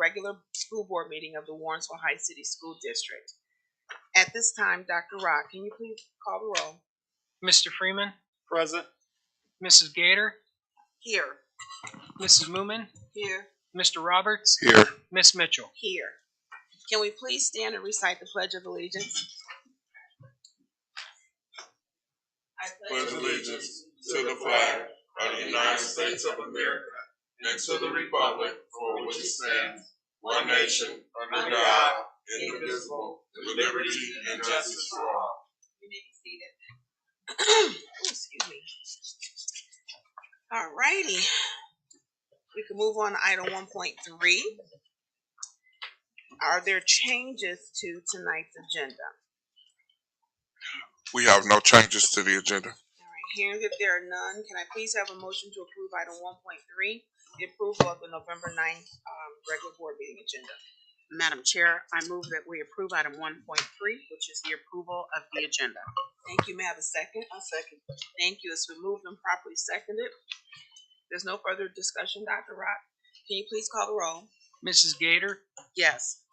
regular school board meeting of the Warrensville Heights City School District. At this time, Dr. Rock, can you please call the roll? Mr. Freeman? Present. Mrs. Gator? Here. Mrs. Moomin? Here. Mr. Roberts? Here. Miss Mitchell? Here. Can we please stand and recite the Pledge of Allegiance? I pledge allegiance to the flag of the United States of America and to the republic for which it stands, one nation, under God, indivisible, with liberty and justice for all. You may be seated. Excuse me. All righty. We can move on to item 1.3. Are there changes to tonight's agenda? We have no changes to the agenda. All right. Hearing that there are none, can I please have a motion to approve item 1.3, the approval of the November 9th regular board meeting agenda? Madam Chair, I move that we approve item 1.3, which is the approval of the agenda. Thank you. May I have a second? I'll second. Thank you. It's been moved and properly seconded. There's no further discussion, Dr. Rock. Can you please call the roll? Mrs. Gator? Yes.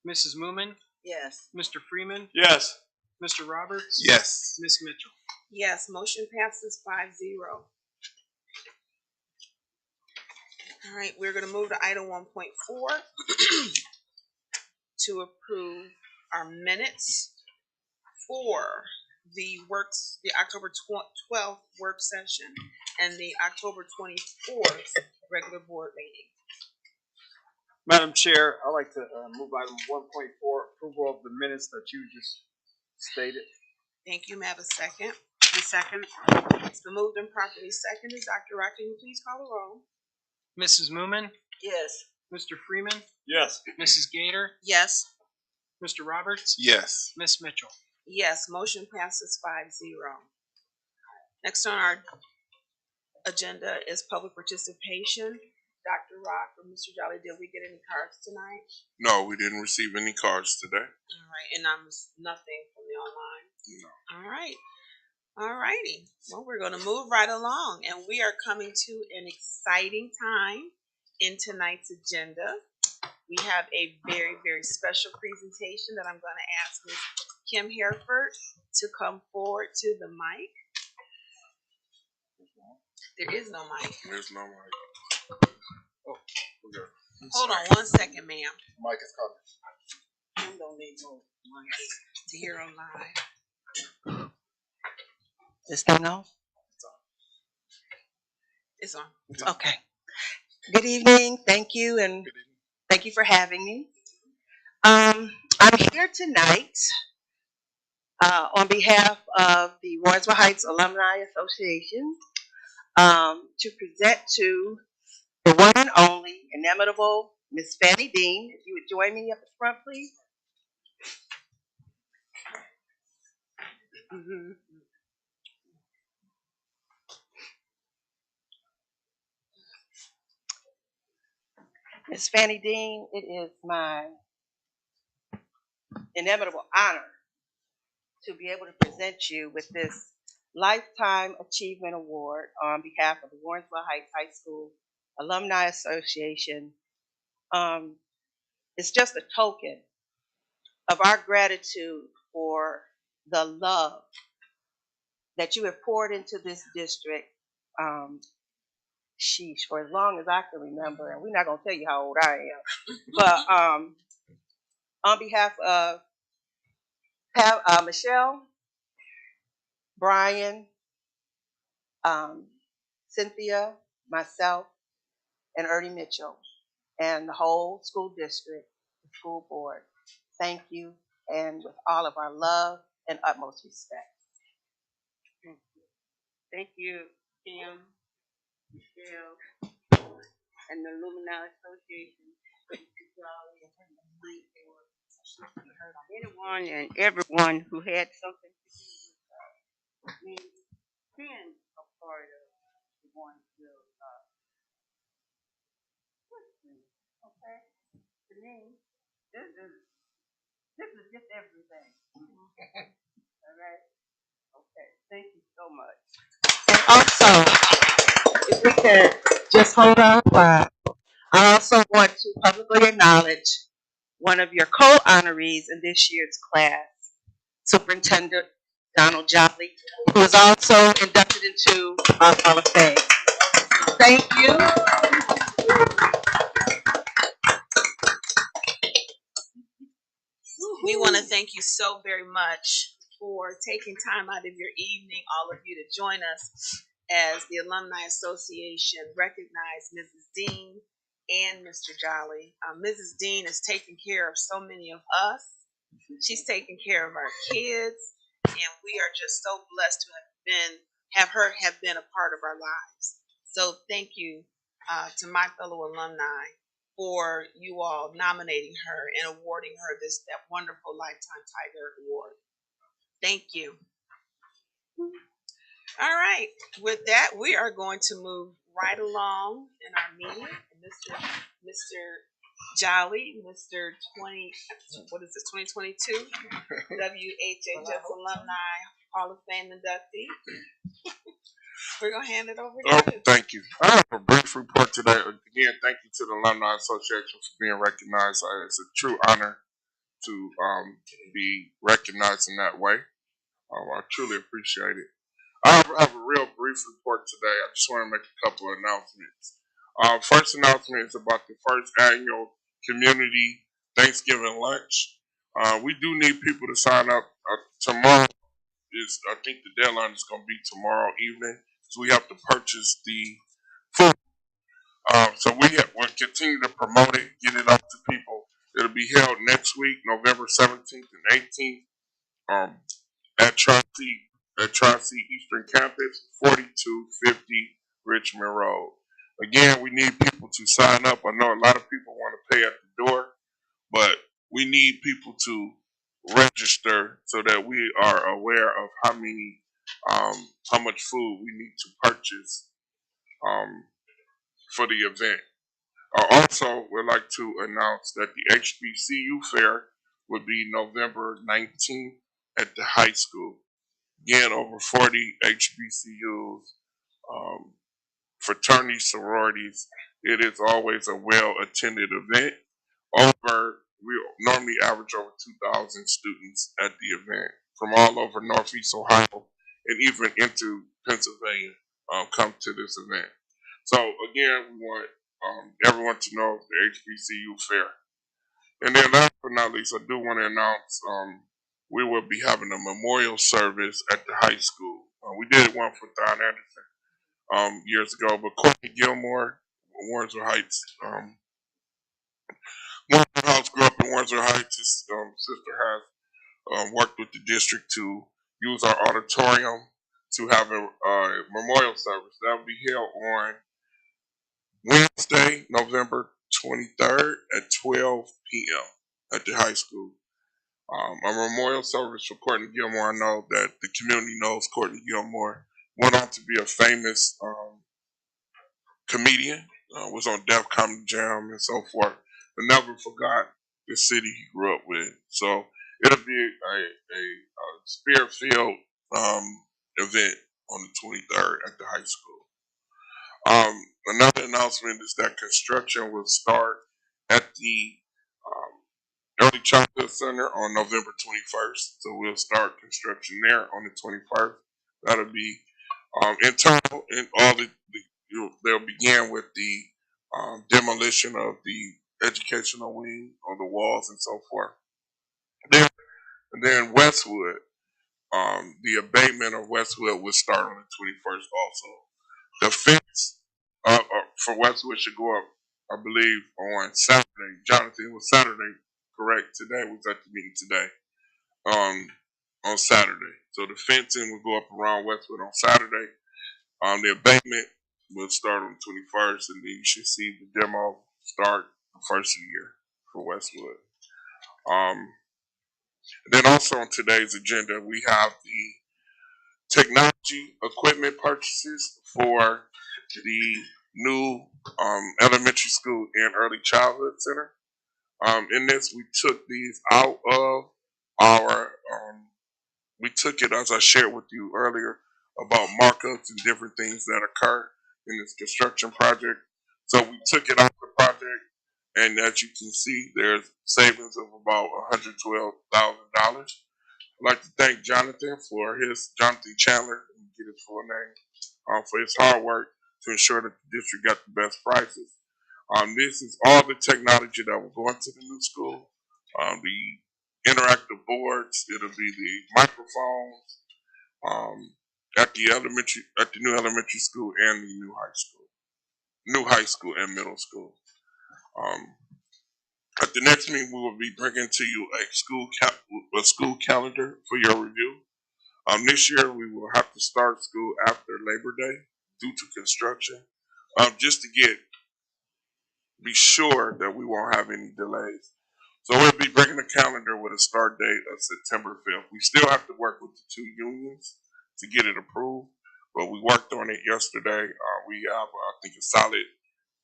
Mrs. Moomin? Yes. Mr. Freeman? Yes. Mr. Roberts? Yes. Miss Mitchell? Yes, motion passes 5-0. All right, we're going to move to item 1.4 to approve our minutes for the October 12th work session and the October 24th regular board meeting. Madam Chair, I'd like to move item 1.4, approval of the minutes that you just stated. Thank you. May I have a second? A second. It's been moved and properly seconded. Dr. Rock, can you please call the roll? Mrs. Moomin? Yes. Mr. Freeman? Yes. Mrs. Gator? Yes. Mr. Roberts? Yes. Miss Mitchell? Yes, motion passes 5-0. Next on our agenda is public participation. Dr. Rock or Mr. Jolly, did we get any cards tonight? No, we didn't receive any cards today. All right, and nothing from the online. No. All right. All righty. Well, we're going to move right along, and we are coming to an exciting time in tonight's agenda. We have a very, very special presentation that I'm going to ask Ms. Kim Hereford to come forward to the mic. There is no mic. There's no mic. Oh, okay. Hold on 1 second, ma'am. Mic is coming. I don't need no mic to hear on live. This thing on? It's on. Okay. Good evening. Thank you, and thank you for having me. I'm here tonight on behalf of the Warrensville Heights Alumni Association to present to the one and only inimitable Miss Fanny Dean. If you would join me up at the front, please. Miss Fanny Dean, it is my inimitable honor to be able to present you with this Lifetime Achievement Award on behalf of the Warrensville Heights High School Alumni Association. It's just a token of our gratitude for the love that you have poured into this district, for as long as I can remember, and we're not going to tell you how old I am, but on behalf of Michelle, Brian, Cynthia, myself, and Ernie Mitchell, and the whole school district, the school board, thank you, and with all of our love and utmost respect. Thank you, Kim, Michelle, and the Alumni Association. Anyone and everyone who had something to do with me being a part of the Warrensville. Okay, to me, this is just everything. All right. Okay. Thank you so much. And also, if we could just hold on while I also want to publicly acknowledge one of your co-honorees in this year's class, Superintendent Donald Jolly, who is also inducted into our Hall of Fame. Thank you. We want to thank you so very much for taking time out of your evening, all of you, to join us as the Alumni Association recognized Mrs. Dean and Mr. Jolly. Mrs. Dean is taking care of so many of us. She's taking care of our kids, and we are just so blessed to have been a part of our lives. So thank you to my fellow alumni for you all nominating her and awarding her that wonderful Lifetime Tiger Award. Thank you. All right. With that, we are going to move right along in our meeting. Mr. Jolly, Mr. 2022 WHHS Alumni Hall of Fame inductee. We're going to hand it over to you. Thank you. I have a brief report today. Again, thank you to the Alumni Association for being recognized. It's a true honor to be recognized in that way. I truly appreciate it. I have a real brief report today. I just want to make a couple of announcements. First announcement is about the first annual community Thanksgiving lunch. We do need people to sign up. Tomorrow I think the deadline is going to be tomorrow evening. So we have to purchase the food. So we'll continue to promote it, get it out to people. It'll be held next week, November 17th and 18th, at Tri-C Eastern Campus, 4250 Richmond Road. Again, we need people to sign up. I know a lot of people want to pay at the door, but we need people to register so that we are aware of how much food we need to purchase for the event. I also would like to announce that the HBCU fair will be November 19th at the high school. Again, over 40 HBCUs, fraternities, sororities. It is always a well-attended event. We normally average over 2,000 students at the event from all over Northeast Ohio and even into Pennsylvania come to this event. So again, we want everyone to know the HBCU fair. And then last but not least, I do want to announce we will be having a memorial service at the high school. We did one for Don Anderson years ago, but Courtney Gilmore, Warrensville Heights, grew up in Warrensville Heights. His sister has worked with the district to use our auditorium to have a memorial service. That will be held on Wednesday, November 23rd at 12 p.m. at the high school. A memorial service for Courtney Gilmore. I know that the community knows Courtney Gilmore. Went on to be a famous comedian. Was on Def Comedy Jam and so forth. But never forgot the city he grew up with. So it'll be a spirit-filled event on the 23rd at the high school. Another announcement is that construction will start at the Early Childhood Center on November 21st. So we'll start construction there on the 21st. That'll be internal, and they'll begin with the demolition of the educational wing on the walls and so forth. Then Westwood, the abatement of Westwood will start on the 21st also. The fence for Westwood should go up, I believe, on Saturday. Jonathan, it was Saturday, correct? Today was at the meeting today. On Saturday. So the fencing will go up around Westwood on Saturday. The abatement will start on the 21st, and then you should see the demo start the first of the year for Westwood. Then also on today's agenda, we have the technology equipment purchases for the new elementary school and early childhood center. In this, we took these out of our, we took it, as I shared with you earlier, about markups and different things that occur in this construction project. So we took it off the project, and as you can see, there's savings of about $112,000. I'd like to thank Jonathan Jonathan Chandler, get his full name, for his hard work to ensure that the district got the best prices. This is all the technology that will go into the new school. The interactive boards, it'll be the microphones, at the new elementary school and the new high school and middle school. At the next meeting, we will be bringing to you a school calendar for your review. This year we will have to start school after Labor Day due to construction, just to be sure that we won't have any delays. So we'll be bringing a calendar with a start date of September 5th. We still have to work with the two unions to get it approved, but we worked on it yesterday. We have, I think, a solid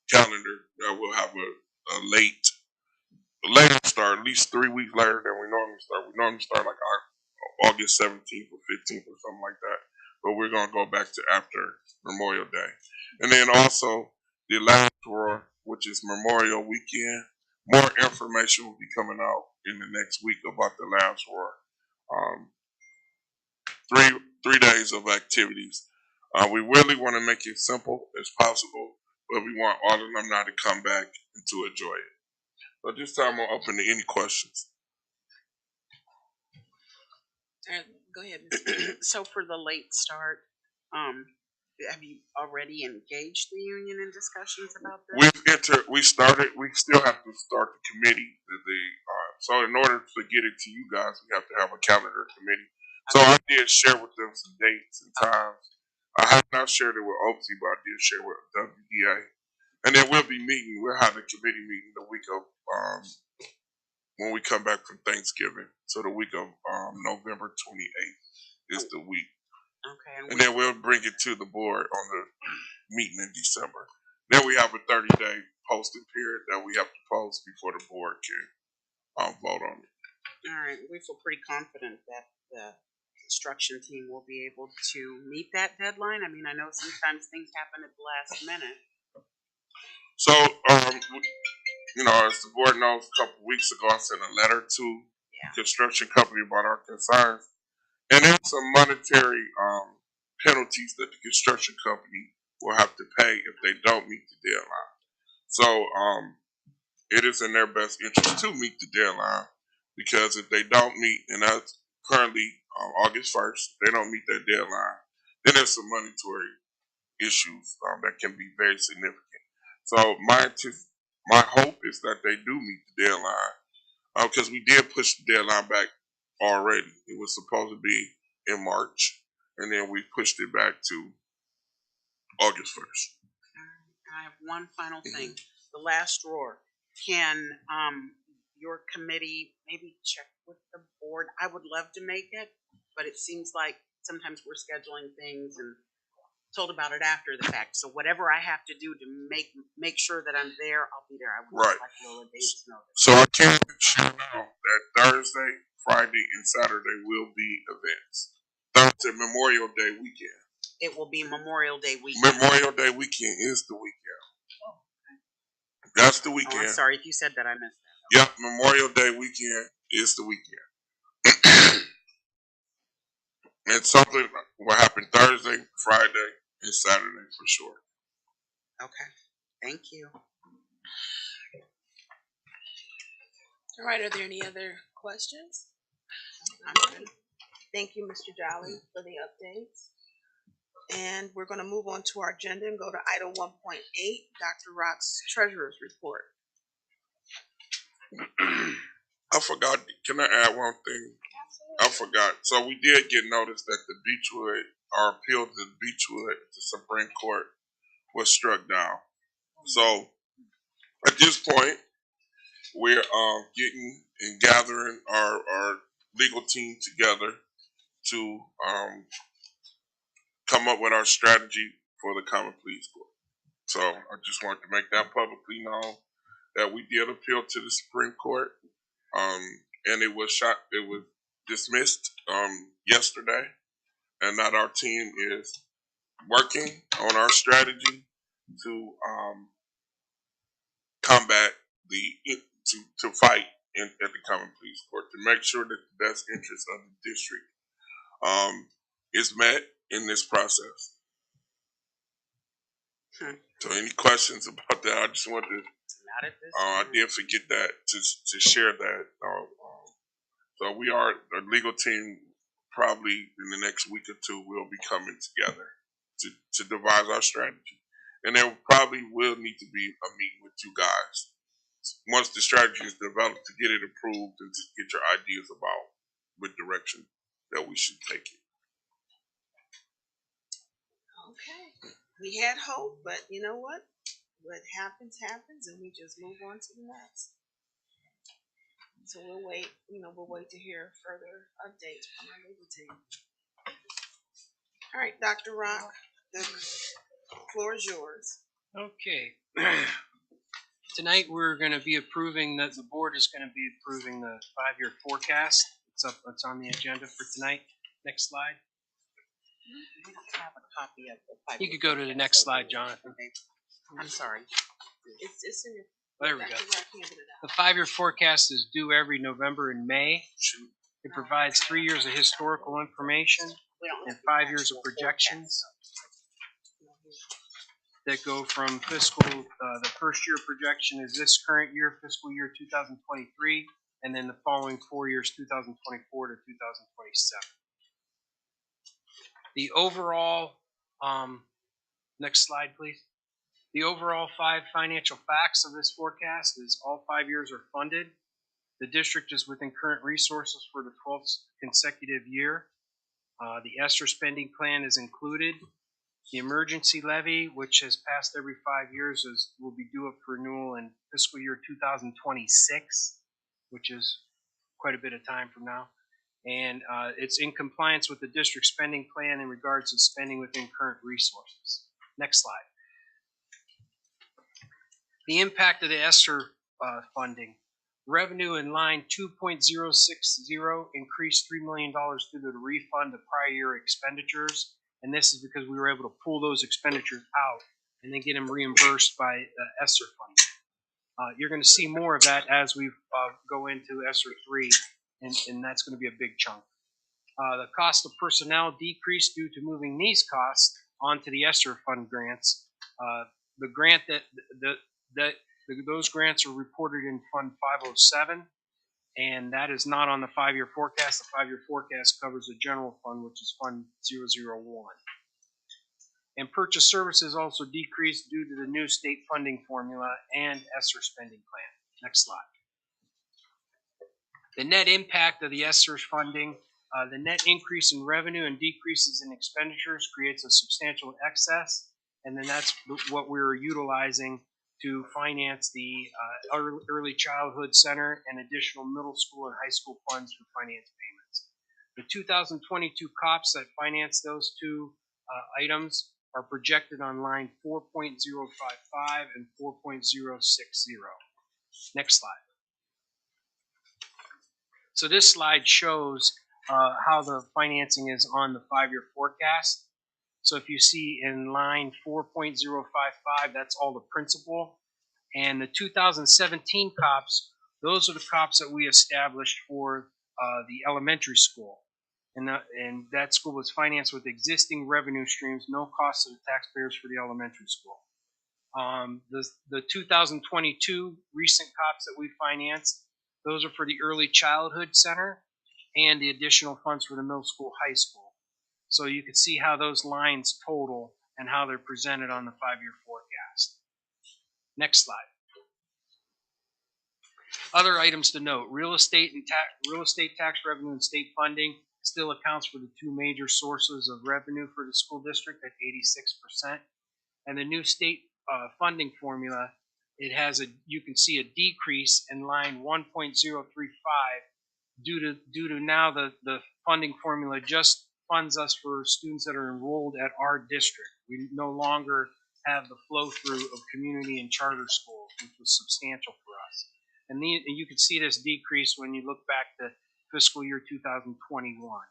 calendar that will have a later start, at least 3 weeks later than we normally start. We normally start like August 17th or 15th or something like that. But we're going to go back to after Memorial Day. And then also the last drawer, which is Memorial Weekend. More information will be coming out in the next week about the last drawer. 3 days of activities. We really want to make it simple as possible, but we want all alumni to come back and to enjoy it. So this time I'll open to any questions. Go ahead. So for the late start, have you already engaged the union in discussions about this? We still have to start the committee. So in order to get it to you guys, we have to have a calendar committee. So I did share with them some dates and times. I have not shared it with OPSI, but I did share with WDA. And then we'll have a committee meeting the week of, when we come back from Thanksgiving. So the week of November 28th is the week. Okay. And then we'll bring it to the board on the meeting in December. Then we have a 30-day posting period that we have to post before the board can vote on it. All right. We feel pretty confident that the construction team will be able to meet that deadline. I mean, I know sometimes things happen at the last minute. So, as the board knows, a couple of weeks ago, I sent a letter to the construction company about our concerns. And there's some monetary penalties that the construction company will have to pay if they don't meet the deadline. So it is in their best interest to meet the deadline, because if they don't meet, and that's currently August 1st, if they don't meet that deadline, then there's some monetary issues that can be very significant. So my hope is that they do meet the deadline, because we did push the deadline back already. It was supposed to be in March, and then we pushed it back to August 1st. I have one final thing. The last drawer. Can your committee maybe check with the board? I would love to make it, but it seems like sometimes we're scheduling things and told about it after the fact. So whatever I have to do to make sure that I'm there, I'll be there. I would like Lola Dave's notice. So I can share now that Thursday, Friday, and Saturday will be events. Thursday, Memorial Day weekend. It will be Memorial Day weekend. Memorial Day weekend is the weekend. Oh, okay. That's the weekend. Oh, I'm sorry if you said that. I missed that. Yep, Memorial Day weekend is the weekend. And something will happen Thursday, Friday, and Saturday for sure. Okay. Thank you. All right. Are there any other questions? I'm good. Thank you, Mr. Jolly, for the updates. And we're going to move on to our agenda and go to item 1.8, Dr. Rock's Treasurer's Report. I forgot. Can I add one thing? Absolutely. I forgot. So we did get notice that the our appeal to the Beechwood to Supreme Court was struck down. So at this point, we're getting and gathering our legal team together to come up with our strategy for the Common Pleas Court. So I just wanted to make that publicly known that we did appeal to the Supreme Court, and it was dismissed yesterday, and that our team is working on our strategy to combat to fight at the Common Pleas Court to make sure that the best interest of the district is met in this process. So any questions about that? I just wanted to. Not at this I time. did forget that to share that. So we are a legal team. Probably in the next week or two, we'll be coming together to devise our strategy, and there probably will need to be a meeting with you guys once the strategy is developed to get it approved and to get your ideas about what direction that we should take it. Okay. We had hope, but you know what? What happens, happens, and we just move on to the next. So we'll wait, we'll wait to hear further updates from our legal team. All right, Dr. Rock, the floor is yours. Okay. Tonight we're going to be approving that the board is going to be approving the 5-year forecast. It's on the agenda for tonight. Next slide. We don't have a copy of the You could go to the next slide, Jonathan. I'm sorry. It's in your. There we go. Dr. Rock handed it out. The 5-year forecast is due every November and May. It provides 3 years of historical information We don't and have 5 the years of actual projections forecast. that go from fiscal, the first year projection is this current year, fiscal year 2023, and then the following 4 years, 2024 to 2027. The overall, next slide, please. The overall 5 financial facts of this forecast is all 5 years are funded. The district is within current resources for the 12th consecutive year. The ESSER spending plan is included. The emergency levy, which has passed every 5 years, will be due up for renewal in fiscal year 2026, which is quite a bit of time from now. And it's in compliance with the district spending plan in regards to spending within current resources. Next slide. The impact of the ESSER funding. Revenue in line 2.060 increased $3 million due to the refund of prior year expenditures. And this is because we were able to pull those expenditures out and then get them reimbursed by ESSER funding. You're going to see more of that as we go into ESSER 3, and that's going to be a big chunk. The cost of personnel decreased due to moving these costs onto the ESSER fund grants. The grant those grants are reported in Fund 507, and that is not on the 5-year forecast. The 5-year forecast covers the general fund, which is Fund 001. And purchase services also decreased due to the new state funding formula and ESSER spending plan. Next slide. The net impact of the ESSER funding, the net increase in revenue and decreases in expenditures creates a substantial excess, and then that's what we're utilizing to finance the early childhood center and additional middle school and high school funds for finance payments. The 2022 COPS that finance those two items are projected on line 4.055 and 4.060. Next slide. So this slide shows how the financing is on the 5-year forecast. So if you see in line 4.055, that's all the principal. And the 2017 COPS, those are the COPS that we established for the elementary school. And that school was financed with existing revenue streams, no cost to the taxpayers for the elementary school. The 2022 recent COPS that we financed, those are for the early childhood center and the additional funds for the middle school, high school. So you can see how those lines total and how they're presented on the 5-year forecast. Next slide. Other items to note: real estate tax revenue and state funding still accounts for the 2 major sources of revenue for the school district at 86%. And the new state funding formula, you can see a decrease in line 1.035 due to now the funding formula just funds us for students that are enrolled at our district. We no longer have the flow through of community and charter schools, which was substantial for us. And you can see this decrease when you look back to fiscal year 2021.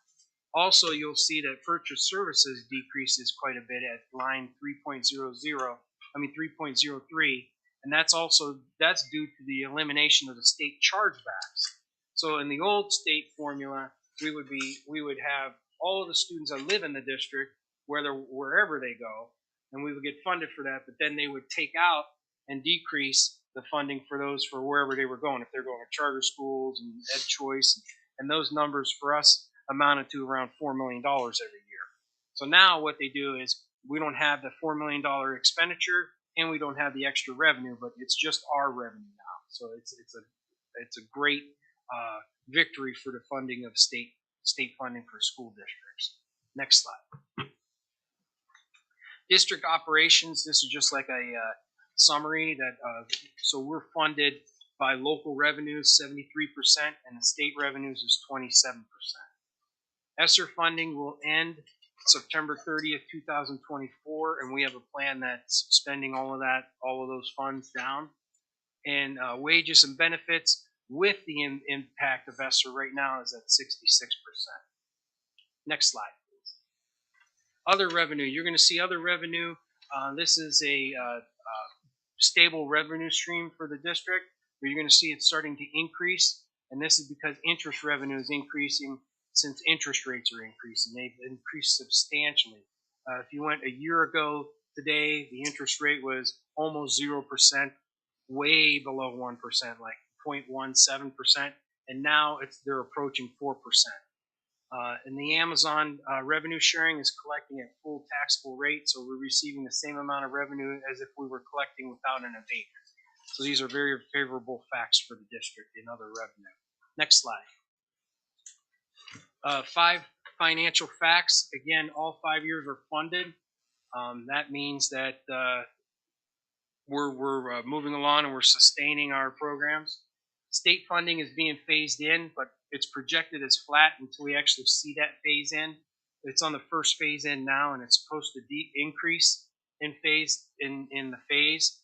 Also, you'll see that purchase services decreases quite a bit at line 3.03, and that's due to the elimination of the state chargebacks. So in the old state formula, we would have all of the students that live in the district, wherever they go, and we would get funded for that. But then they would take out and decrease the funding for those for wherever they were going, if they're going to charter schools and ed choice, and those numbers for us amounted to around $4 million every year. So now what they do is we don't have the $4 million expenditure and we don't have the extra revenue, but it's just our revenue now. So it's a great victory for the funding of state funding for school districts. Next slide. District operations. This is just like a summary that so we're funded by local revenues 73% and the state revenues is 27%. ESSER funding will end September 30th, 2024, and we have a plan that's spending all of those funds down. And wages and benefits with the impact of ESSER right now is at 66%. Next slide, please. Other revenue. You're going to see other revenue. This is a stable revenue stream for the district, where you're going to see it starting to increase, and this is because interest revenue is increasing since interest rates are increasing. They've increased substantially. If you went a year ago today, the interest rate was almost 0%, way below 1%, like 0.17%, and now they're approaching 4%. And the Amazon revenue sharing is collecting at full taxable rate, so we're receiving the same amount of revenue as if we were collecting without an abatement. So these are very favorable facts for the district in other revenue. Next slide. 5 financial facts. Again, all 5 years are funded. That means that we're moving along and we're sustaining our programs. State funding is being phased in, but it's projected as flat until we actually see that phase in. It's on the first phase in now, and it's supposed to increase in the phase.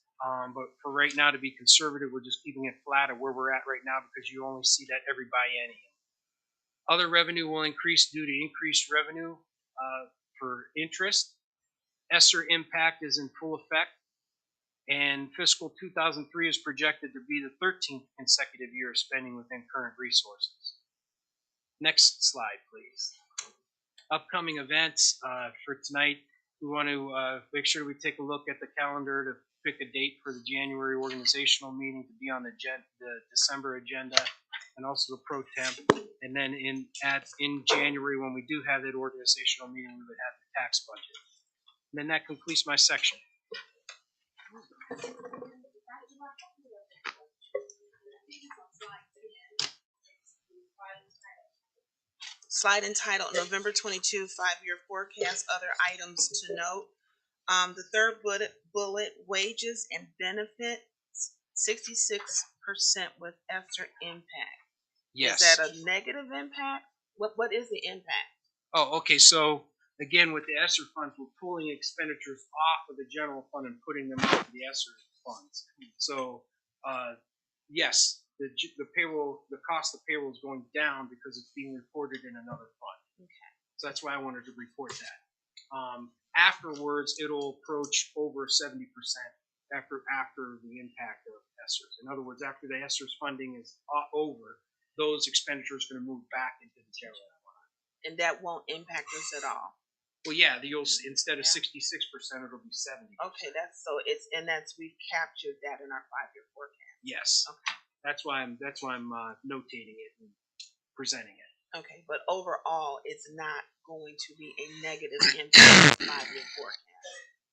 But for right now, to be conservative, we're just keeping it flat at where we're at right now because you only see that every biennium. Other revenue will increase due to increased revenue for interest. ESSER impact is in full effect, and fiscal 2003 is projected to be the 13th consecutive year of spending within current resources. Next slide, please. Upcoming events for tonight. We want to make sure we take a look at the calendar to pick a date for the January organizational meeting to be on the December agenda, and also the pro temp. And then in January, when we do have that organizational meeting, we would have the tax budget. And then that completes my section. Slide entitled November 22 5-year forecast, other items to note. The third bullet, wages and benefits, 66% with ESSER impact. Yes. Is that a negative impact? What is the impact? Oh, okay. So again, with the ESSER funds, we're pulling expenditures off of the general fund and putting them into the ESSER funds. So yes, the payroll, the cost of payroll is going down because it's being reported in another fund. Okay. So that's why I wanted to report that. Afterwards, it'll approach over 70% after the impact of ESSER. In other words, after the ESSER funding is over, those expenditures are going to move back into the general fund. And that won't impact us at all. Well, yeah, instead of 66%, it'll be 70%. Okay, we've captured that in our 5-year forecast. Yes. Okay. That's why I'm notating it and presenting it. Okay, but overall, it's not going to be a negative impact on the 5-year forecast.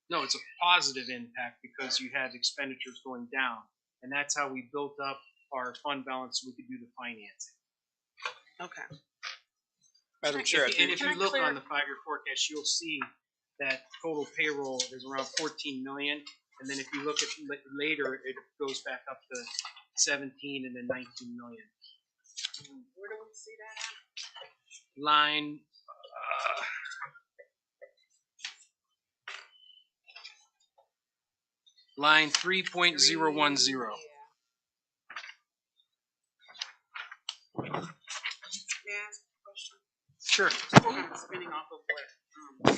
No, it's a positive impact because you had expenditures going down, and that's how we built up our fund balance so we could do the financing. Okay. Madam Chair, If you look on the 5-year forecast, you'll see that total payroll is around 14 million, and then if you look at later, it goes back up to 17 and then 19 million. Where do we see that at? Line line 3.010. May I ask a question? Sure. I'm spinning off of what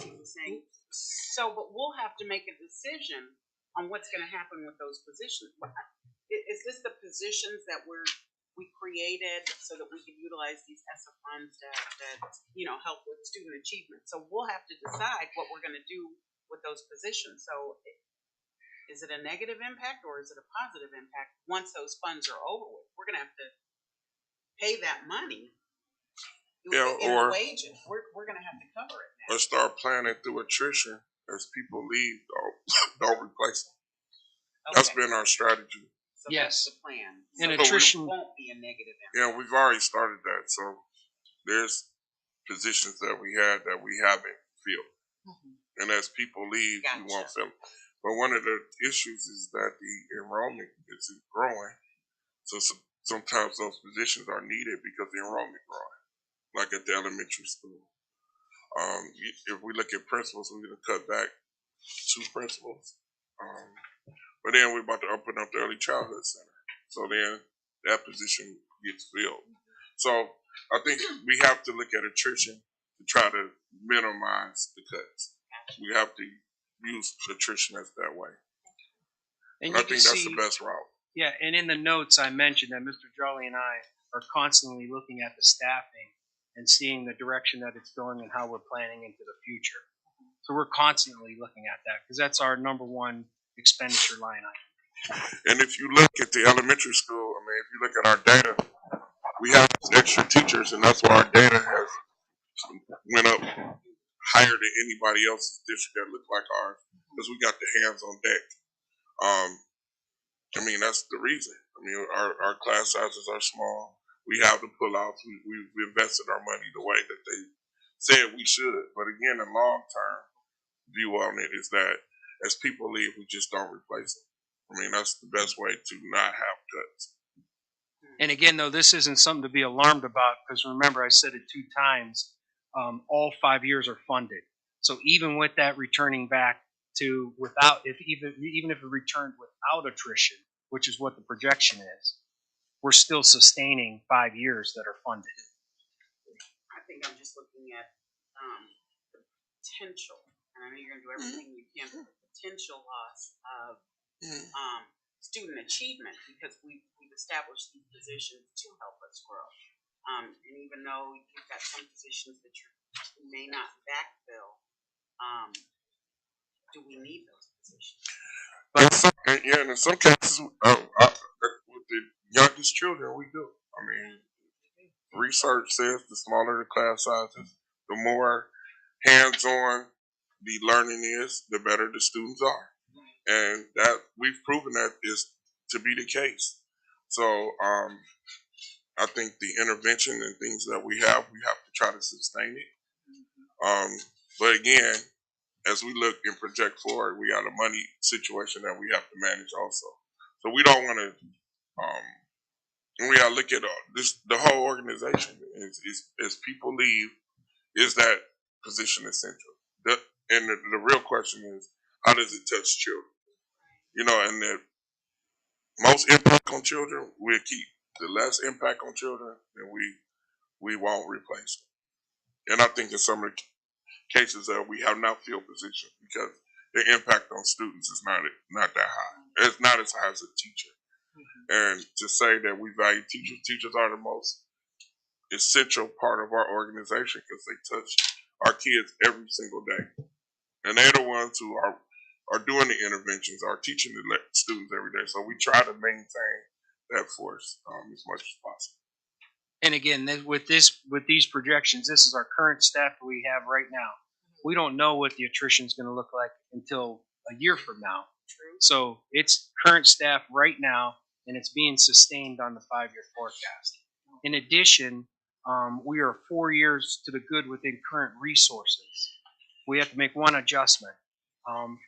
he was saying. So, but we'll have to make a decision on what's gonna happen with those positions. Is this the positions that we created so that we can utilize these ESSA funds that help with student achievement? So we'll have to decide what we're gonna do with those positions. So is it a negative impact or is it a positive impact once those funds are over with? We're gonna have to pay that money in or wages. We're gonna have to cover it now. or start planning through attrition as people leave. Don't replace them. That's been our strategy. So Yes. that's the plan. And So attrition it won't be a negative impact. Yeah, we've already started that. So there's positions that we had that we haven't filled. And as people leave, we won't fill them. But one of the issues is that the enrollment is growing. So sometimes those positions are needed because the enrollment growing, like at the elementary school. If we look at principals, we're going to cut back 2 principals. But then we're about to open up the early childhood center. So then that position gets filled. So I think we have to look at attrition to try to minimize the cuts. We have to use attrition as that way. and I you think can that's see, the best route. yeah, and in the notes I mentioned that Mr. Jolly and I are constantly looking at the staffing and seeing the direction that it's going and how we're planning into the future. So we're constantly looking at that because that's our number one expenditure line item. And if you look at the elementary school, I mean, if you look at our data, we have extra teachers, and that's why our data has went up higher than anybody else's district that looked like ours, because we got the hands on deck. I mean, that's the reason. I mean, our class sizes are small. We have the pullouts. We've invested our money the way that they said we should. But again, the long-term view on it is that as people leave, we just don't replace them. I mean, that's the best way to not have cuts. And again, though, this isn't something to be alarmed about because remember, I said it 2 times. All 5 years are funded. So even with that returning back to even if it returned without attrition, which is what the projection is, we're still sustaining 5 years that are funded. I think I'm just looking at the potential, and I know you're going to do everything you can for the potential loss of student achievement because we've established these positions to help us grow. And even though you've got some positions that you may not backfill, do we need those positions? And in some cases, with the youngest children, we do. I mean, research says the smaller the class sizes, the more hands-on the learning is, the better the students are. And that we've proven that is to be the case. So I think the intervention and things that we have to try to sustain it. But again, as we look and project forward, we got a money situation that we have to manage also. So we don't want to, and we got to look at the whole organization. As people leave, is that position essential? And the real question is, how does it touch children? And the most impact on children, we'll keep. The less impact on children, then we won't replace them. And I think in some of the cases that we have not filled positions because the impact on students is not that high. It's not as high as a teacher. And to say that we value teachers are the most essential part of our organization because they touch our kids every single day. And they're the ones who are doing the interventions, are teaching the students every day. So we try to maintain that force as much as possible. And again, with these projections, this is our current staff that we have right now. We don't know what the attrition is going to look like until a year from now. So it's current staff right now, and it's being sustained on the 5-year forecast. In addition, we are 4 years to the good within current resources. We have to make one adjustment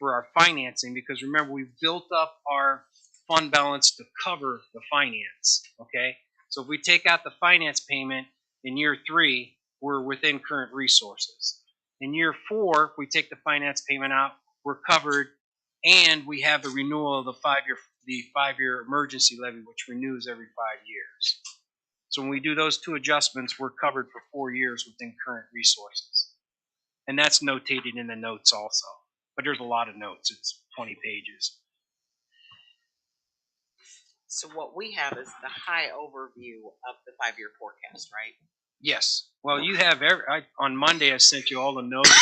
for our financing because remember, we've built up our fund balance to cover the finance, okay? So if we take out the finance payment in year 3, we're within current resources. In year 4, if we take the finance payment out, we're covered, and we have the renewal of the 5-year emergency levy, which renews every 5 years. So when we do those 2 adjustments, we're covered for 4 years within current resources. And that's notated in the notes also. But there's a lot of notes. It's 20 pages. So what we have is the high overview of the 5-year forecast, right? Yes. Well, you have on Monday. I sent you all the notes,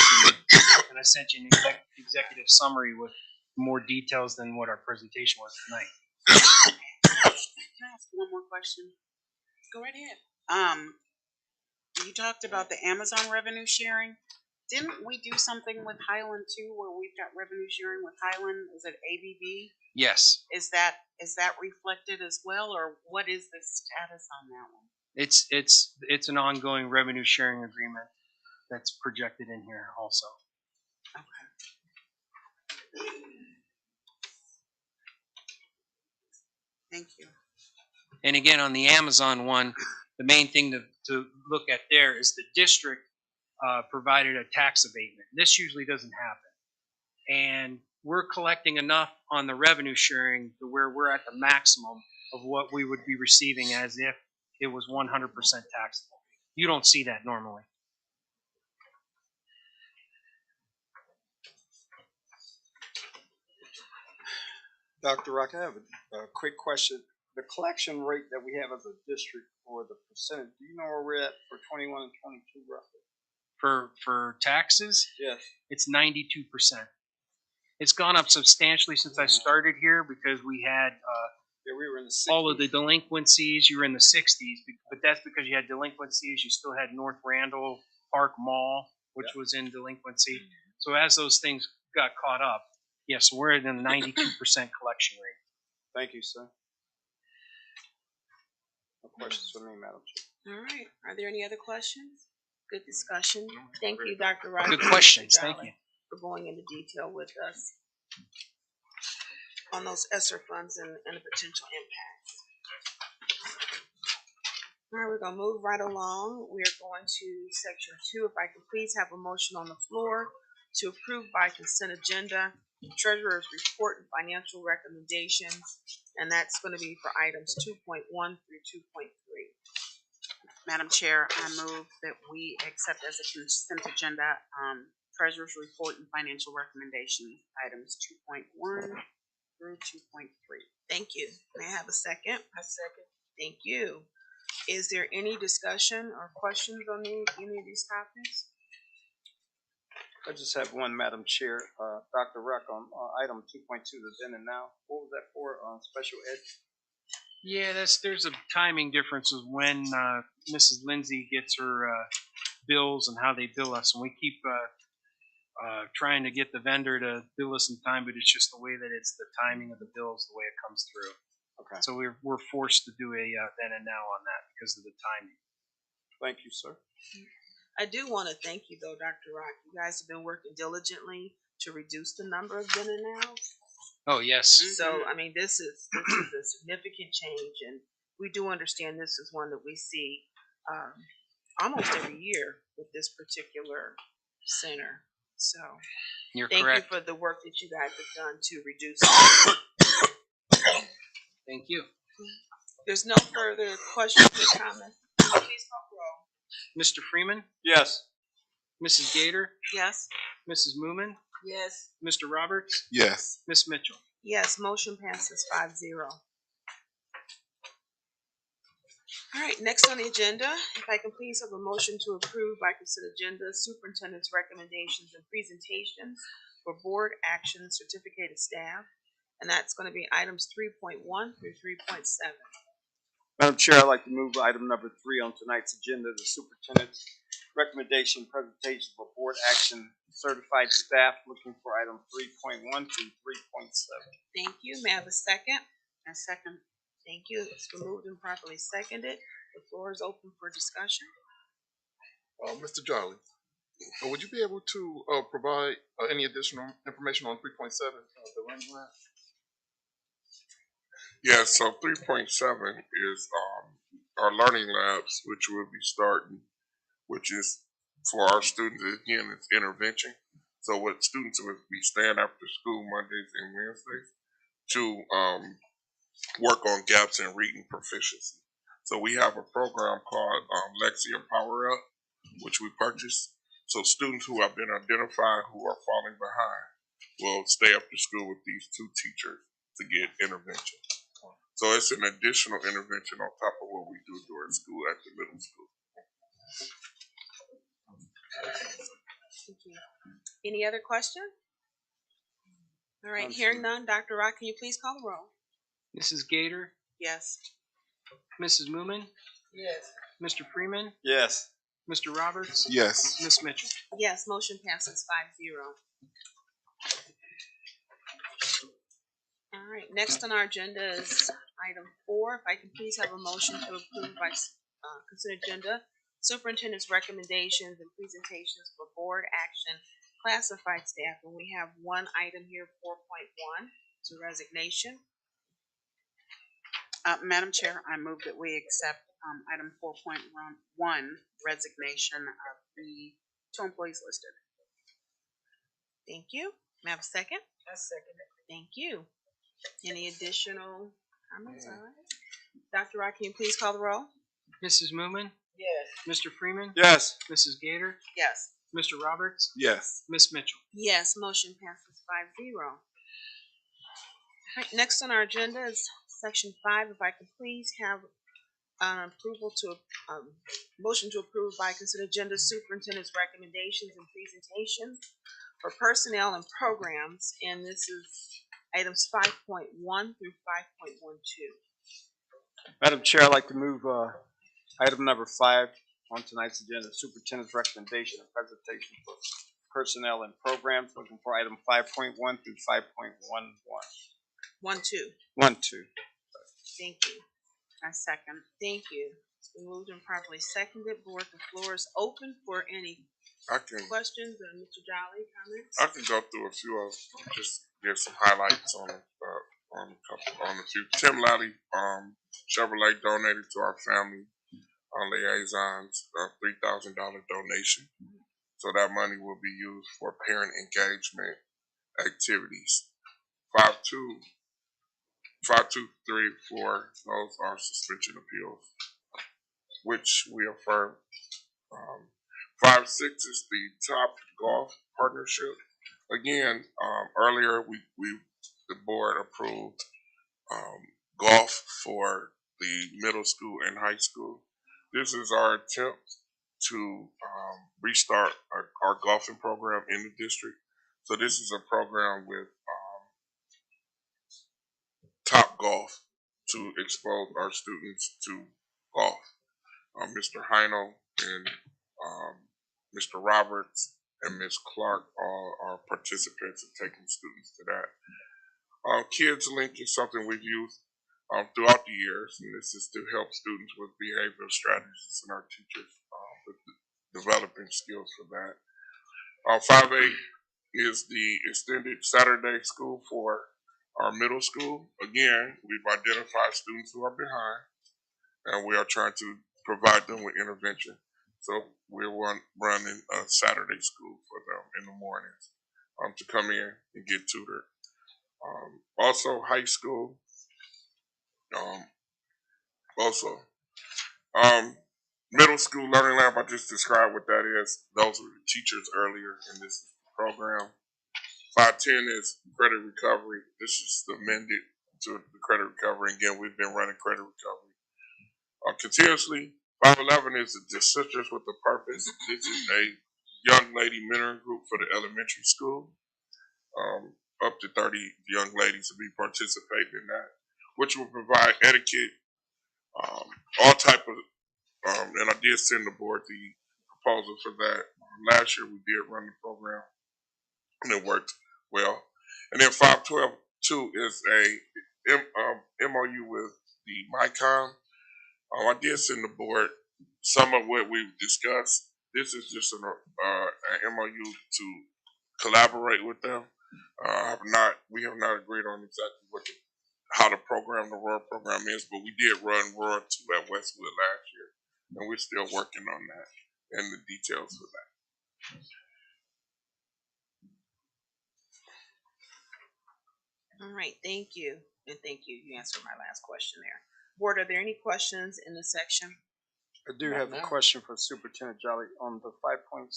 and I sent you an executive summary with more details than what our presentation was tonight. Can I ask one more question? Go right ahead. You talked about the Amazon revenue sharing. Didn't we do something with Highland too, where we've got revenue sharing with Highland? Is it ABB? Yes. Is that reflected as well, or what is the status on that one? It's an ongoing revenue sharing agreement that's projected in here also. Okay. Thank you. And again, on the Amazon one, the main thing to look at there is the district provided a tax abatement. This usually doesn't happen. And we're collecting enough on the revenue sharing to where we're at the maximum of what we would be receiving as if it was 100% taxable. You don't see that normally. Dr. Rock, I have a quick question. The collection rate that we have as a district, or the percentage, do you know where we're at for 21 and 22 roughly? For taxes, Yes. it's 92%. It's gone up substantially since I started here because we had we were in the 60s. all of the delinquencies. You were in the 60s, but that's because you had delinquencies. You still had North Randall Park Mall, which was in delinquency. So as those things got caught up, yes, we're at a 92% collection rate. Thank you, sir. No questions for me, Madam Chair. All right. Are there any other questions? Good discussion. Thank you, Dr. Wright. Good questions. Thank you for going into detail with us on those ESSER funds and the potential impacts. All right, we're going to move right along. We are going to section 2. If I could please have a motion on the floor to approve by consent agenda, treasurer's report and financial recommendations, and that's going to be for items 2.1 through 2.3. Madam Chair, I move that we accept as a consent agenda treasurer's report and financial recommendations, items 2.1 through 2.3. Thank you. May I have a second? A second. Thank you. Is there any discussion or questions on any of these topics? I just have one, Madam Chair. Dr. Ruck, on item 2.2, the then and now. What was that for? Special ed? Yeah, there's a timing difference of when Mrs. Lindsay gets her bills and how they bill us, and we keep trying to get the vendor to bill us in time, but it's just the way that it's the timing of the bills, the way it comes through. Okay. So we're forced to do a then and now on that because of the timing. Thank you, sir. I do want to thank you, though, Dr. Rock. You guys have been working diligently to reduce the number of then and nows. Oh, yes. So, I mean, this is a significant change, and we do understand this is one that we see almost every year with this particular center. So, You're thank correct. you for the work that you guys have done to reduce it. Thank you. There's no further questions or comments. Please call roll. Mr. Freeman? Yes. Mrs. Gator? Yes. Mrs. Moomin? Yes. Mr. Roberts? Yes. Miss Mitchell? Yes, motion passes 5-0. All right, next on the agenda, if I can please have a motion to approve by consent agenda superintendent's recommendations and presentations for board action certificated staff, and that's going to be items 3.1 through 3.7. Madam Chair, I'd like to move item number 3 on tonight's agenda, the superintendent's recommendation presentation for board action certified staff, looking for item 3.1 through 3.7. Thank you. May I have a second? A second. Thank you. It's been moved and properly seconded. The floor is open for discussion. Mr. Jolly, would you be able to provide any additional information on 3.7, the learning lab? Yeah, so 3.7 is our learning labs, which will be starting, which is for our students. Again, it's intervention. So what students will be staying after school Mondays and Wednesdays to work on gaps in reading proficiency. So we have a program called Lexia Power Up, which we purchased. So students who have been identified who are falling behind will stay after school with these 2 teachers to get intervention. So it's an additional intervention on top of what we do during school at the middle school. Thank you. Any other questions? All right, hearing none, Dr. Rock, can you please call the roll? Mrs. Gator, Yes. Mrs. Moomin, Yes. Mr. Freeman, Yes. Mr. Roberts, Yes. Miss Mitchell. Yes, motion passes 5-0. All right, next on our agenda is item 4. If I can please have a motion to approve by consent agenda superintendent's recommendations and presentations for board action classified staff. And we have one item here, 4.1, it's a resignation. Madam Chair, I move that we accept item 4.1, resignation of the 2 employees listed. Thank you. May I have a second? I second it. Thank you. Any additional comments? All right. Dr. Rock, can you please call the roll? Mrs. Moomin, Yes. Mr. Freeman, Yes. Mrs. Gator, Yes. Mr. Roberts, Yes. Miss Mitchell. Yes, motion passes 5-0. All right, next on our agenda is section 5. If I could please have approval to motion to approve by consent agenda superintendent's recommendations and presentations for personnel and programs, and this is items 5.1 through 5.12. Madam Chair, I'd like to move item number 5 on tonight's agenda, superintendent's recommendation and presentation for personnel and programs, looking for item 5.1 through 5.11. 1-2. Thank you. I second. Thank you. It's been moved and properly seconded. Board, the floor is open for any I can questions. Mr. Jolly, comments? I can go through a few of just give some highlights on a few. Tim Lally, Chevrolet donated to our family liaisons a $3,000 donation. So that money will be used for parent engagement activities. 5234, those are suspension appeals, which we affirm. 5-6 is the Top Golf Partnership. Again, earlier the board approved golf for the middle school and high school. This is our attempt to restart our golfing program in the district. So this is a program with Top Golf to expose our students to golf. Mr. Heino and Mr. Roberts and Ms. Clark all are participants in taking students to that. Kids Link is something we've used throughout the years, and this is to help students with behavioral strategies and our teachers with developing skills for that. 5-8 is the extended Saturday school for our middle school. Again, we've identified students who are behind, and we are trying to provide them with intervention. So we're running a Saturday school for them in the mornings to come in and get tutored. Also, high school. Middle school learning lab. I just described what that is. Those were the teachers earlier in this program. 510 is credit recovery. This is amended to the credit recovery. Again, we've been running credit recovery continuously. 511 is the Sisters with a Purpose. This is a young lady mentoring group for the elementary school. Up to 30 young ladies will be participating in that, which will provide etiquette, all type of, and I did send the board the proposal for that. Last year we did run the program, and it worked well. And then 512 is a MOU with the MICOM. I did send the board some of what we've discussed. This is just an MOU to collaborate with them. We have not agreed on exactly how the rural program is, but we did run rural 2 at Westwood last year, and we're still working on that and the details for that. All right, thank you. And thank you. You answered my last question there. Board, are there any questions in this section? I do have a question for Superintendent Jolly on the 5.6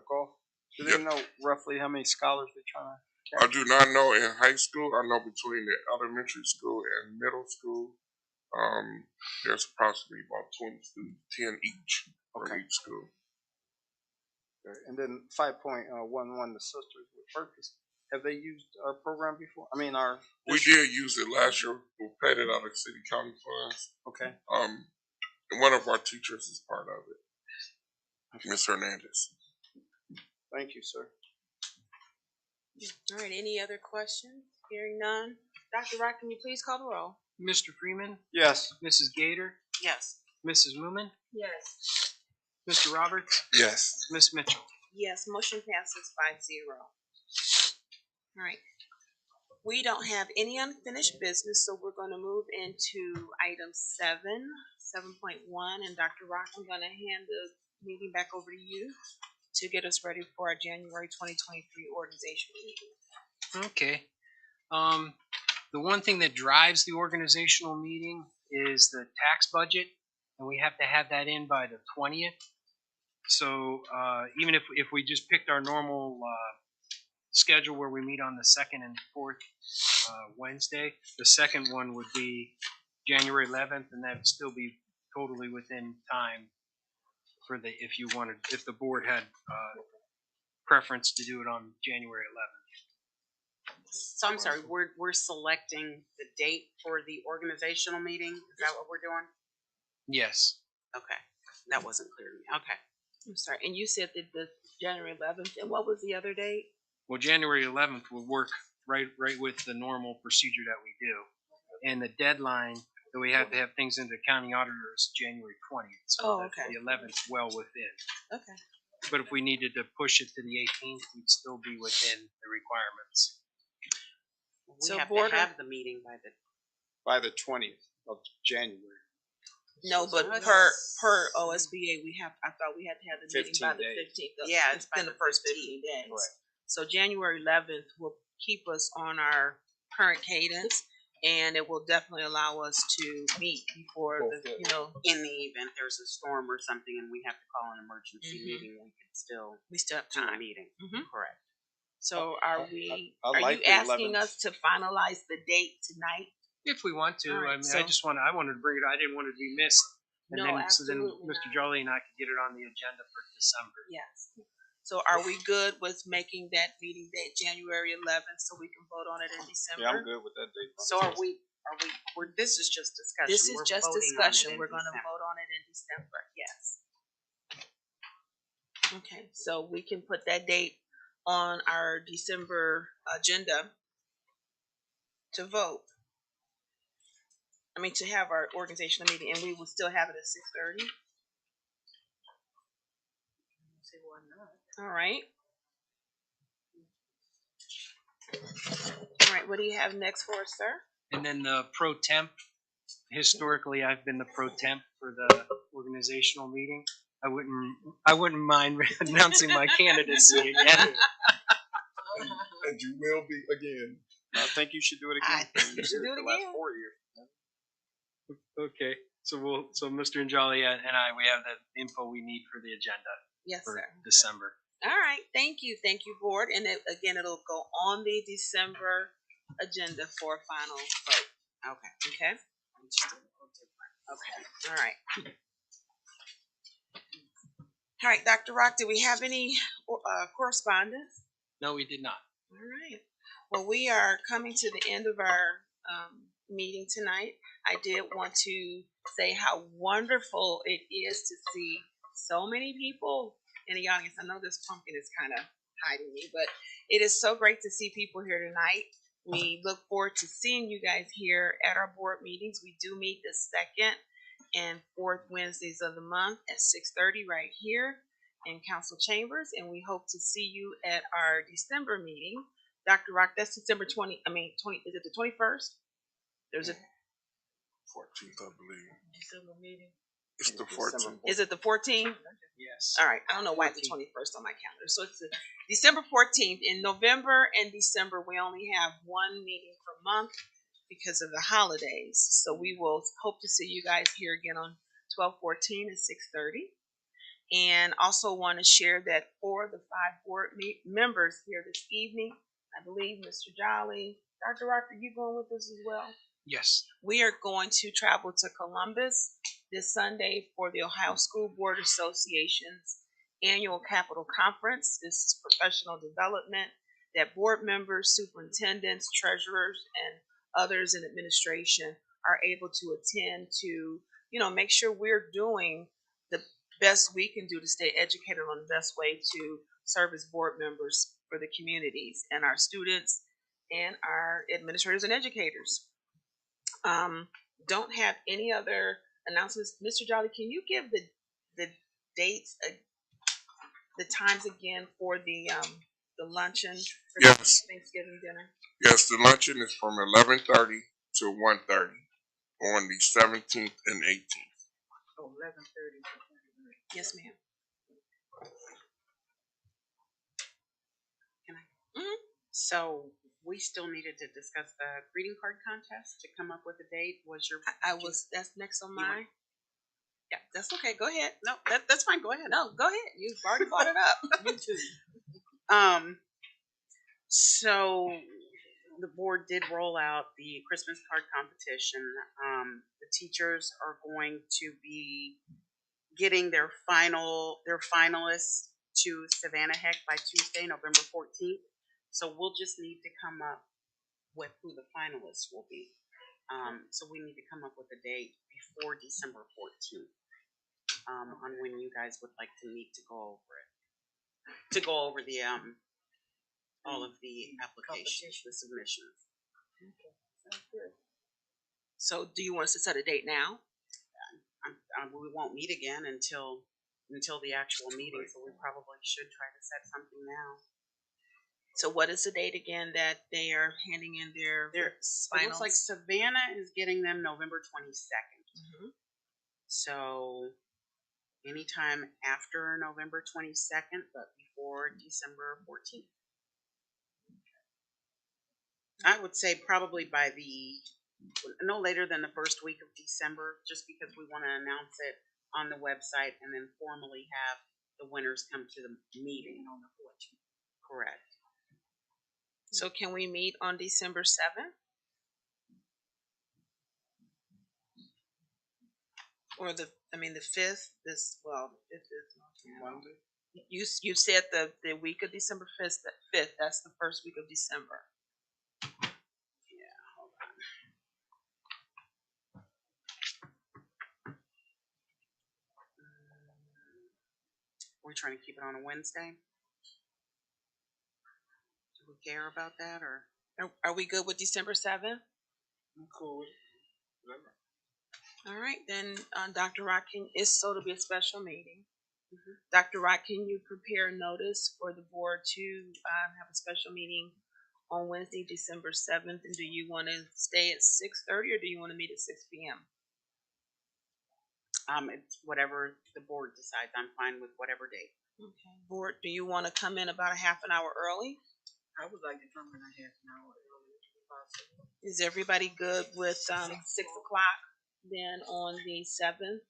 golf. Do they know roughly how many scholars they're trying to I do not know in high school. I know between the elementary school and middle school, there's approximately about 20 students, 10 each for Okay. each school. Okay. And then 5.11, the Sisters with Purpose. Have they used our program before? I mean, our. We did use it last year. We paid it out of city county funds. Okay. And one of our teachers is part of it, Miss Hernandez. Thank you, sir. All right, any other questions? Hearing none. Dr. Rock, can you please call the roll? Mr. Freeman, Yes. Mrs. Gator, Yes. Mrs. Moomin, Yes. Mr. Roberts, Yes. Miss Mitchell. Yes, motion passes 5-0. All right. We don't have any unfinished business, so we're going to move into item 7.1. And Dr. Rock, I'm going to hand the meeting back over to you to get us ready for our January 2023 organizational meeting. Okay. The one thing that drives the organizational meeting is the tax budget, and we have to have that in by the 20th. So even if we just picked our normal schedule where we meet on the second and fourth Wednesday, the second one would be January 11th, and that would still be totally within time for if the board had preference to do it on January 11th. So I'm sorry, we're selecting the date for the organizational meeting? Is that what we're doing? Yes. Okay, that wasn't clear to me. Okay. I'm sorry. And you said that the January 11th, and what was the other date? Well, January 11th would work right with the normal procedure that we do, and the deadline that we have to have things into county auditor is January 20th. So okay. The 11th well within. Okay. But if we needed to push it to the 18th, we'd still be within the requirements. We So have board to have the meeting By the 20th of January. No, but So per OSBA, I thought we had to have the meeting by the 15 days. 15th. Yeah, it's by in the the first 15th. 15 days. Right. So January 11th will keep us on our current cadence, and it will definitely allow us to meet before in the event there's a storm or something and we have to call an emergency meeting, we still have time. do a meeting. Correct. So are you like the asking 11th. us to finalize the date tonight? If we want to, All right, I mean, I wanted to bring it. I didn't want it to be missed. And No, then, absolutely so then Mr. not. Jolly and I could get it on the agenda for December. Yes. So are we good with making that meeting date January 11th so we can vote on it in December? Yeah, I'm good with that date. So this is just discussion. This is We're just voting on it discussion. in We're going to December. vote on it in December. Yes. Okay, so we can put that date on our December agenda to vote. I mean, to have our organizational meeting, and we will still have it at 6:30. All right. All right. What do you have next for us, sir? And then the pro temp. Historically, I've been the pro temp for the organizational meeting. I wouldn't mind announcing my candidacy again. And you will be again. I think you should do it again. I think you should do it the last again. 4 years. Okay, so Mr. Njali and I, we have the info we need for the agenda Yes, for sir. December. All right. Thank you, board. And again, it'll go on the December agenda for a final vote. Okay. Okay. All right. All right, Dr. Rock, do we have any correspondence? No, we did not. All right. Well, we are coming to the end of our meeting tonight. I did want to say how wonderful it is to see so many people in the audience. I know this pumpkin is kind of hiding me, but it is so great to see people here tonight. We look forward to seeing you guys here at our board meetings. We do meet the second and fourth Wednesdays of the month at 6:30 right here in council chambers, and we hope to see you at our December meeting. Dr. Rock, that's December 20. Is it the 21st? There's a 14th, I believe. December meeting. It's the 14th. Is it the 14th? Yes. All right. I don't know why it's the 21st on my calendar. So it's the December 14th. In November and December, we only have one meeting per month because of the holidays. So we will hope to see you guys here again on 12/14 at 6:30. And also want to share that for the 5 board members here this evening, I believe Mr. Jolly, Dr. Rock, are you going with us as well? Yes. We are going to travel to Columbus this Sunday for the Ohio School Board Association's annual Capital Conference. This is professional development that board members, superintendents, treasurers, and others in administration are able to attend to, make sure we're doing the best we can do to stay educated on the best way to serve as board members for the communities and our students and our administrators and educators. Don't have any other announcements. Mr. Jolly, can you give the dates, the times again for the luncheon for Yes. Thanksgiving dinner? Yes, the luncheon is from 11:30 to 1:30 on the 17th and 18th. Oh, 11:30. Yes, ma'am. Can I? Mhm. So we still needed to discuss the greeting card contest to come up with a date. Was your That's next on You mine. Yeah, that's okay. Go ahead. no? That's fine. Go ahead. No, go ahead. You've already brought it up. You too. So the board did roll out the Christmas card competition. The teachers are going to be getting their finalists to Savannah Heck by Tuesday, November 14th. So we'll just need to come up with who the finalists will be. So we need to come up with a date before December 14th on when you guys would like to meet to go over it. To go over the all of the applications, the submissions. So, do you want us to set a date now? We won't meet again until the actual meeting, so we probably should try to set something now. So, what is the date again that they are handing in their It finals? looks like Savannah is getting them November 22nd. Mhm. So anytime after November 22nd, but before December 14th. I would say probably by no later than the first week of December, just because we want to announce it on the website and then formally have the winners come to the meeting on the 14th. Correct. So, can we meet on December 7th? Or the 5th? The 5th is Monday. You said the week of December 5th. That's the first week of December. Yeah, hold on. We're trying to keep it on a Wednesday. Do we care about that, or Are we good with December 7th? I'm cool with it. Whatever. All right, then, Dr. Rock, it'll be a special meeting. Mm-hmm. Dr. Rock, can you prepare a notice for the board to have a special meeting on Wednesday, December 7th? And do you want to stay at 6:30 or do you want to meet at 6 p.m.? It's whatever the board decides. I'm fine with whatever date. Okay. Board, do you want to come in about a half an hour early? I would like to come in a half an hour early if possible. Is everybody good with 6 o'clock then on the 7th?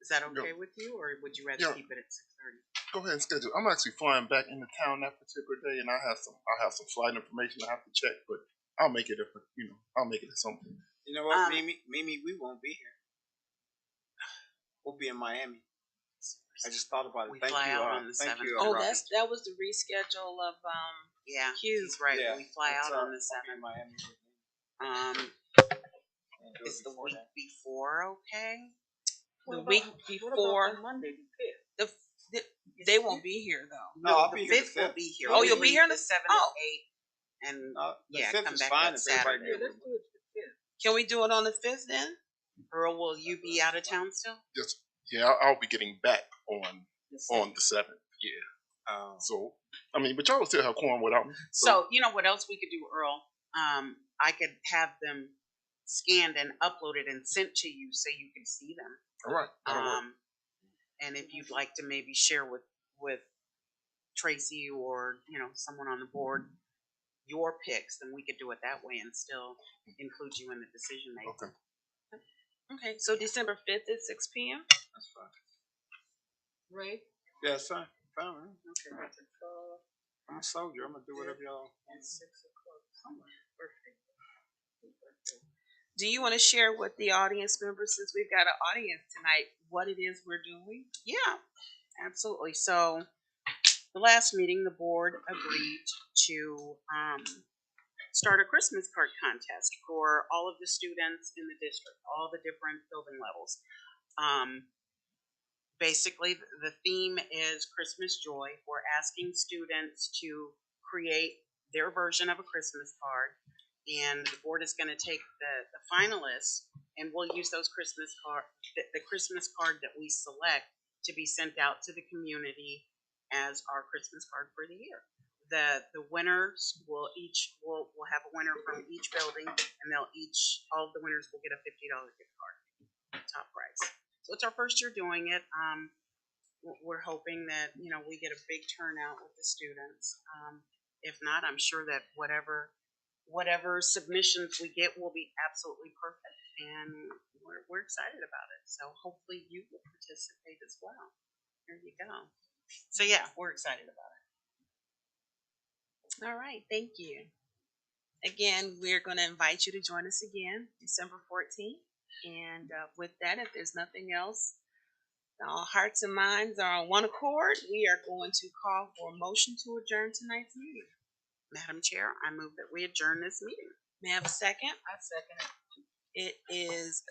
Is that okay with you, or would you rather keep it at 6:30? Go ahead and schedule. I'm actually flying back into town that particular day, and I have some flight information I have to check, but I'll make it I'll make it at some point. You know what, Mimi, we won't be here. We'll be in Miami. I just thought about it. We fly out on the 7th. Oh, that was the reschedule of Yeah, Hughes. he's right. Yeah, We fly out on the I'll be in 7th. Miami. Is the week before okay? The week before Monday, they won't be here though. No, I'll be the here. 5th will be here. Oh, We you'll be leave here on the the 7th oh. and 8, and The yeah, 5th come is back fine that if everybody Saturday. good with it. Can we do it on the 5th then? Earl, will you be out of town still? Yes, yeah, I'll be getting back on the 7th. Yeah. So but y'all will still have quorum without me. So you know what else we could do, Earl? I could have them scanned and uploaded and sent to you so you can see them. All right. That'll work. And if you'd like to maybe share with Tracy or someone on the board your picks, then we could do it that way and still include you in the decision making. Okay. Okay, so December 5th at 6 p.m. That's fine. Right. Yeah, it's fine. Fine. Man. Okay. I'm a soldier. I'm gonna do whatever y'all. At 6 o'clock. Perfect. Do you want to share with the audience members, since we've got an audience tonight, what it is we're doing? Yeah, absolutely. So the last meeting, the board agreed to start a Christmas card contest for all of the students in the district, all the different building levels. Basically, the theme is Christmas joy. We're asking students to create their version of a Christmas card, and the board is going to take the finalists, and we'll use those Christmas card, the Christmas card that we select, to be sent out to the community as our Christmas card for the year. The winners will we'll have a winner from each building, and all of the winners will get a $50 gift card, top prize. So it's our first year doing it. We're hoping that we get a big turnout with the students. If not, I'm sure that whatever submissions we get will be absolutely perfect, and we're excited about it. So hopefully you will participate as well. There you go. So yeah, we're excited about it. All right, thank you. Again, we're going to invite you to join us again December 14th. And with that, if there's nothing else, all hearts and minds are on one accord. We are going to call for a motion to adjourn tonight's meeting. Madam Chair, I move that we adjourn this meeting. May I have a second? I second it. It is